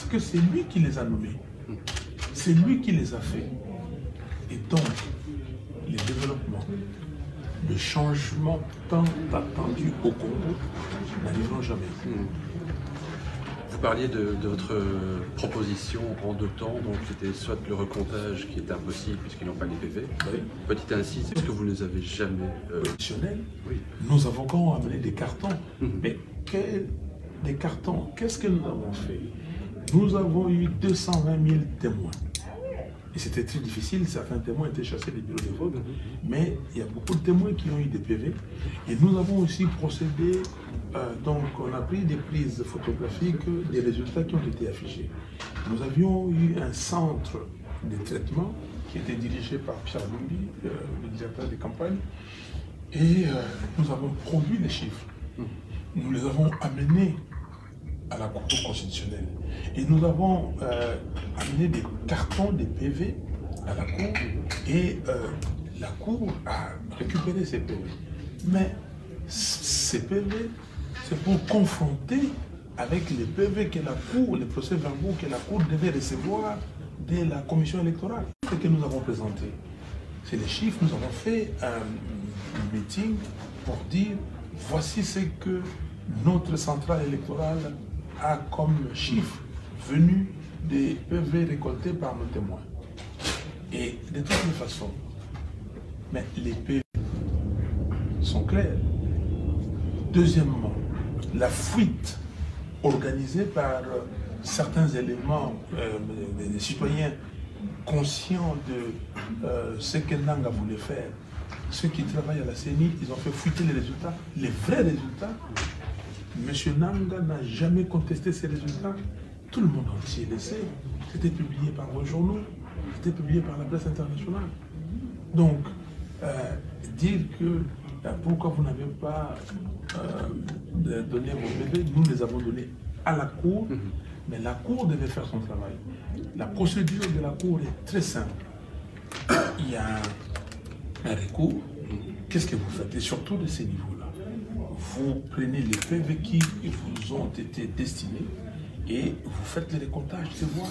parce que c'est lui qui les a nommés. C'est lui qui les a faits. Et donc, les développements, le changement tant attendu au Congo n'arriveront jamais. Vous parliez de votre proposition en 2 temps, donc c'était soit le recomptage qui est impossible puisqu'ils n'ont pas les PV. Oui. Petite incise, est-ce que vous ne les avez jamais... Oui. Nos avocats ont amené des cartons. Mais des cartons, qu'est-ce que nous avons fait? Nous avons eu 220 000 témoins. Et c'était très difficile, certains témoins étaient chassés des bureaux de vote, mais il y a beaucoup de témoins qui ont eu des PV. Et nous avons aussi procédé, donc on a pris des prises photographiques des résultats qui ont été affichés. Nous avions eu un centre de traitement qui était dirigé par Pierre Lumbi, le directeur des campagnes, et nous avons produit les chiffres. Nous les avons amenés à la Cour constitutionnelle. Et nous avons amené des cartons, des PV à la Cour, et la Cour a récupéré ces PV. Mais ces PV, c'est pour confronter avec les PV que la Cour, les procès-verbaux que la Cour devait recevoir de la Commission électorale. Ce que nous avons présenté, c'est les chiffres. Nous avons fait un meeting pour dire voici ce que notre centrale électorale a comme chiffre venu des PV récoltés par nos témoins. Et de toutes les façons, mais les PV sont clairs. Deuxièmement, la fuite organisée par certains éléments, des citoyens conscients de ce que Nanga voulait faire. Ceux qui travaillent à la CENI, ils ont fait fuiter les résultats, les vrais résultats. M. Nanga n'a jamais contesté ces résultats. Tout le monde entier le sait. C'était publié par vos journaux, c'était publié par la presse internationale. Donc, dire que pourquoi vous n'avez pas donné vos bébés, nous les avons donnés à la Cour, mais la Cour devait faire son travail. La procédure de la Cour est très simple. Il y a un recours. Qu'est-ce que vous faites? Et surtout de ces niveaux-là, vous prenez les PV qui vous ont été destinés et vous faites le récomptage des voix.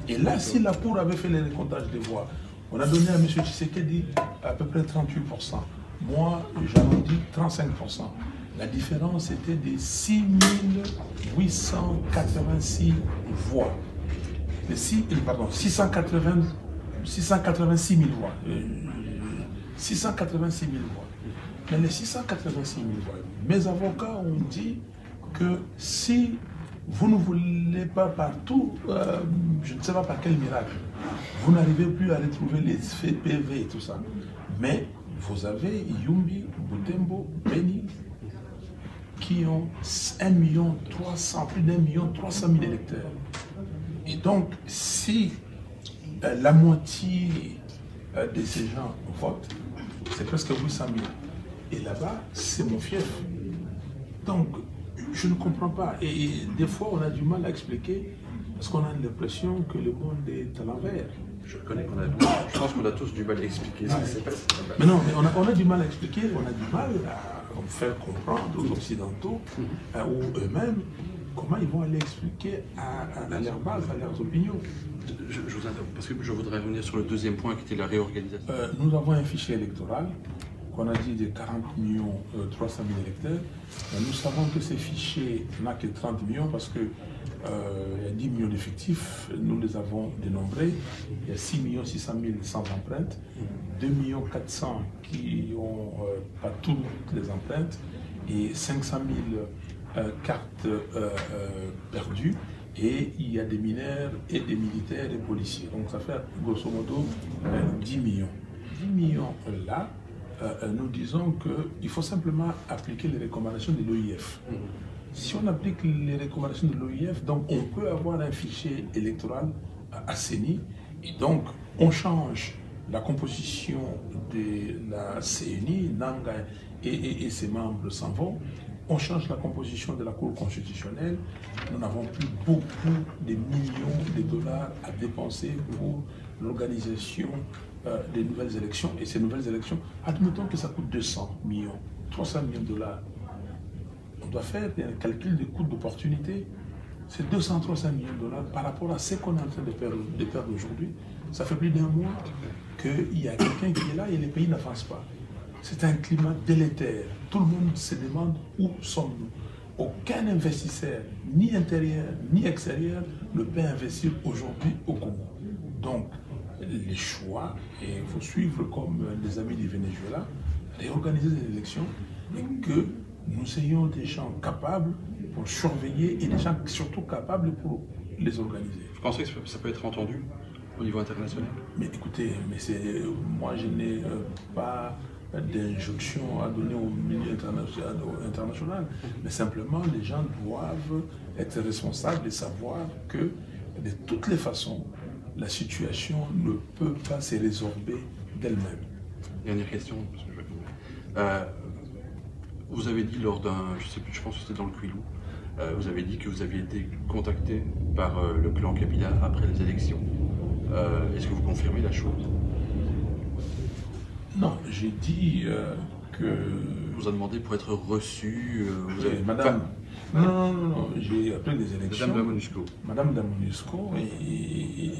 Et là, si la Cour avait fait le récomptage des voix, on a donné à M. Tshisekedi à peu près 38%. Moi, j'arrondis 35%. La différence était de 6 886 voix. 686 000 voix. 686 000 voix. Mais les 686 000 voix, mes avocats ont dit que si vous ne voulez pas partout, je ne sais pas par quel miracle, vous n'arrivez plus à retrouver les faits PV et tout ça. Mais vous avez Yumbi, Butembo, Beni, qui ont 1 300 000, plus d'1 300 000 électeurs. Et donc, si la moitié de ces gens votent, c'est presque 800 000. Et là-bas, c'est mon fief. Donc, je ne comprends pas. Et des fois, on a du mal à expliquer parce qu'on a l'impression que le monde est à l'envers. Je pense qu'on a tous du mal à expliquer ce qui s'est passé. Mais non, mais on a du mal à expliquer, on a du mal à faire comprendre aux Occidentaux ou eux-mêmes comment ils vont aller expliquer à leur base, à leurs opinions. Je vous interromps parce que je voudrais revenir sur le deuxième point qui était la réorganisation. Nous avons un fichier électoral qu'on a dit de 40 300 000 électeurs. Nous savons que ces fichiers n'a que 30 millions parce que il y a 10 millions d'effectifs, nous les avons dénombrés. Il y a 6 600 000 sans empreintes, 2 400 000 qui n'ont pas toutes les empreintes et 500 000 cartes perdues. Et il y a des mineurs et des militaires et policiers. Donc ça fait grosso modo 10 millions. 10 millions là, nous disons qu'il faut simplement appliquer les recommandations de l'OIF. Si on applique les recommandations de l'OIF, donc on peut avoir un fichier électoral assaini. Et donc on change la composition de la CENI, Nanga et ses membres s'en vont. On change la composition de la Cour constitutionnelle. Nous n'avons plus beaucoup de millions de dollars à dépenser pour l'organisation des nouvelles élections. Et ces nouvelles élections, admettons que ça coûte 200 millions, 300 millions de dollars. On doit faire un calcul des coûts d'opportunité. c'est 200-300 millions de dollars par rapport à ce qu'on est en train de perdre aujourd'hui. Ça fait plus d'un mois qu'il y a quelqu'un qui est là et les pays n'avancent pas. C'est un climat délétère. Tout le monde se demande où sommes-nous. Aucun investisseur, ni intérieur, ni extérieur, ne peut investir aujourd'hui au Congo. Donc, les choix, et il faut suivre comme les amis du Venezuela, réorganiser les élections et que nous ayons des gens capables pour surveiller et des gens surtout capables pour les organiser. Vous pensez que ça peut être entendu au niveau international? Mais écoutez, moi je n'ai pas d'injonction à donner au milieu international, mais simplement les gens doivent être responsables et savoir que de toutes les façons, la situation ne peut pas se résorber d'elle-même. Dernière question, parce que vous avez dit lors d'un, je sais plus, je pense que c'était dans le Kwilu, vous avez dit que vous aviez été contacté par le clan Kabila après les élections. Est-ce que vous confirmez la chose? Non, j'ai dit que... Vous a demandé pour être reçu. Madame... Non, j'ai après les élections... Madame Damonusco. Madame Damonusco,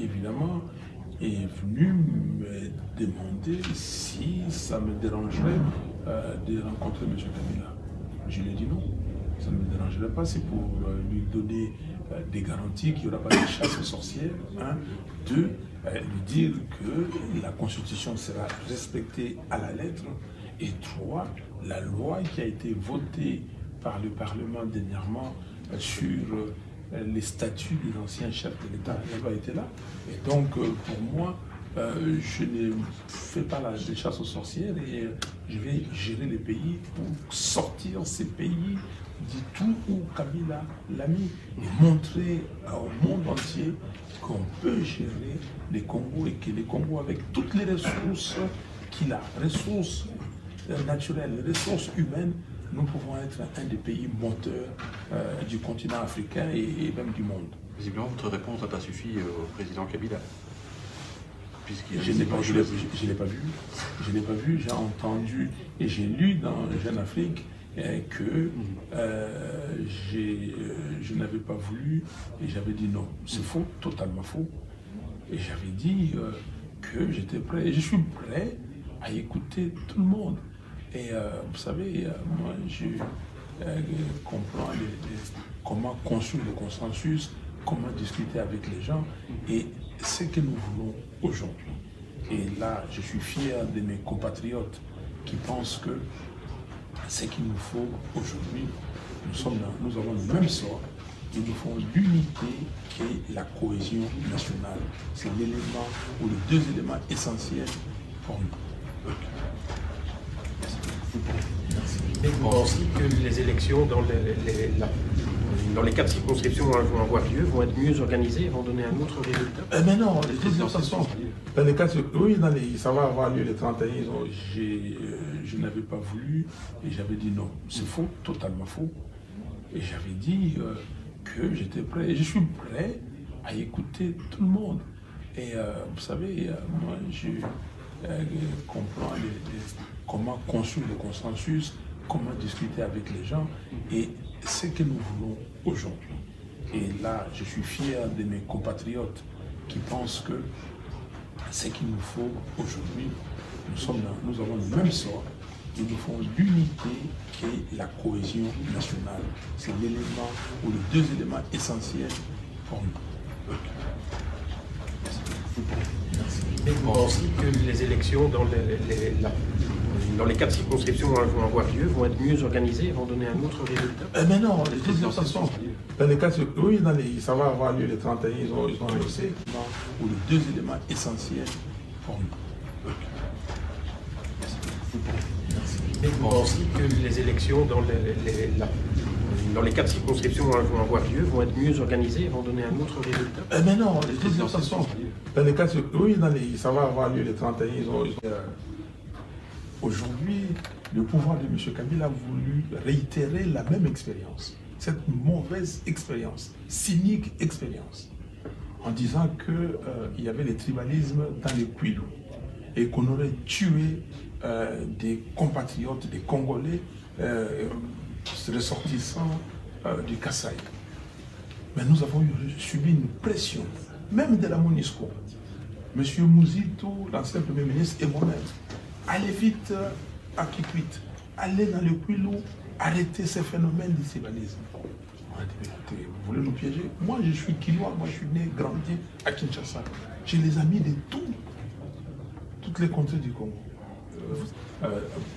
évidemment, est venue me demander si ça me dérangerait de rencontrer M. Kabila. Je lui ai dit non, ça ne me dérangerait pas, c'est pour lui donner des garanties qu'il n'y aura pas de chasse aux sorcières, lui dire que la Constitution sera respectée à la lettre, et 3, la loi qui a été votée par le Parlement dernièrement sur les statuts des anciens chefs de l'État, la loi était là. Et donc, pour moi, je ne fais pas la chasse aux sorcières et je vais gérer les pays pour sortir ces pays du tout où Kabila l'a mis et montrer au monde entier qu'on peut gérer les Congos et que les Congos, avec toutes les ressources qu'il a, ressources naturelles, ressources humaines, nous pouvons être un des pays moteurs du continent africain et même du monde. Visiblement, votre réponse n'a pas suffi au président Kabila. Je ne l'ai pas vu, j'ai entendu et j'ai lu dans Jeune Afrique que je n'avais pas voulu et j'avais dit non. C'est faux, totalement faux. Et j'avais dit que j'étais prêt. Et je suis prêt à écouter tout le monde. Et vous savez, moi je comprends comment construire le consensus, comment discuter avec les gens et ce que nous voulons aujourd'hui. Et là, je suis fier de mes compatriotes qui pensent que ce qu'il nous faut aujourd'hui, nous avons le même sort, il nous faut l'unité qui est la cohésion nationale. C'est l'élément ou les deux éléments essentiels pour nous. Merci. Mais vous pensez que les élections dans les 4 circonscriptions vont avoir lieu, vont être mieux organisées, vont donner un autre résultat? Mais non, de toute façon, dans les 4 oui, ça va avoir lieu les 31, je n'avais pas voulu et j'avais dit non. C'est faux, totalement faux. Et j'avais dit que j'étais prêt. Et je suis prêt à écouter tout le monde. Et vous savez, moi je comprends comment construire le consensus, comment discuter avec les gens et ce que nous voulons aujourd'hui. Et là, je suis fier de mes compatriotes qui pensent que ce qu'il nous faut aujourd'hui, nous avons le même sort, il nous faut l'unité qui est la cohésion nationale. C'est l'élément ou les deux éléments essentiels pour nous. Merci. Et vous pensez que les élections dans les 4 circonscriptions vont avoir lieu, vont être mieux organisées, vont donner un autre résultat? Mais non, de toute façon, dans les 4 oui, ça va avoir lieu les 31, ils ont annoncé, ou les deux éléments essentiels pour nous. Merci. Et vous pensez que les élections dans les 4 circonscriptions vont avoir lieu, vont être mieux organisées, vont donner un autre résultat? Mais non, de toute façon, dans les 4 oui, ça va avoir lieu les 31, Aujourd'hui, le pouvoir de M. Kabila a voulu réitérer la même expérience, cette mauvaise expérience, cynique expérience, en disant qu'il y avait le tribalisme dans les Kwilu et qu'on aurait tué des compatriotes, des Congolais ressortissants du Kasaï. Mais nous avons subi une pression, même de la MONUSCO. Monsieur Mouzito, l'ancien Premier ministre, et moi-même, allez vite à Kikwit, allez dans le Kwilu, arrêtez ces phénomènes d'islamisme. On a dit, mais écoutez, vous voulez nous piéger? Moi, je suis Kinois, moi, je suis né, grandi à Kinshasa. J'ai les amis de toutes les contrées du Congo.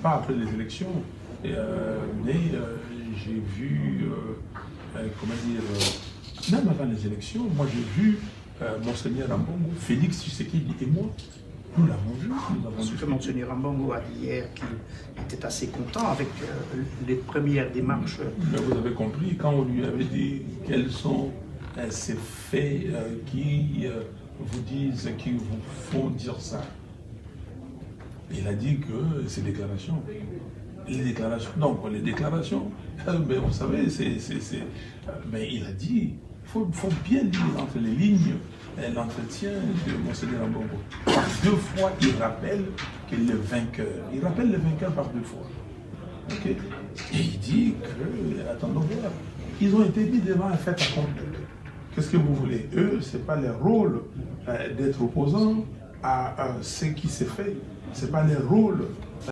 Pas après les élections, mais j'ai vu, comment dire, même avant les élections, moi j'ai vu Monseigneur Ambongo, Félix Tshisekedi et moi, nous l'avons vu. Ce que Monseigneur Ambongo a dit hier, qu'il était assez content avec les premières démarches. Mais vous avez compris, quand on lui avait dit quels sont ces faits qui vous disent, qui vous font dire ça, il a dit que ces déclarations, les déclarations, mais vous savez, mais il a dit, il faut bien lire entre les lignes l'entretien de Monseigneur Ambongo. Par 2 fois, il rappelle que le vainqueur, il rappelle le vainqueur par 2 fois. Okay? Et il dit que, attendons voir, ils ont été mis devant un fait accompli. Qu'est-ce que vous voulez? Eux, ce n'est pas leur rôle d'être opposants à ce qui s'est fait. Ce n'est pas leur rôle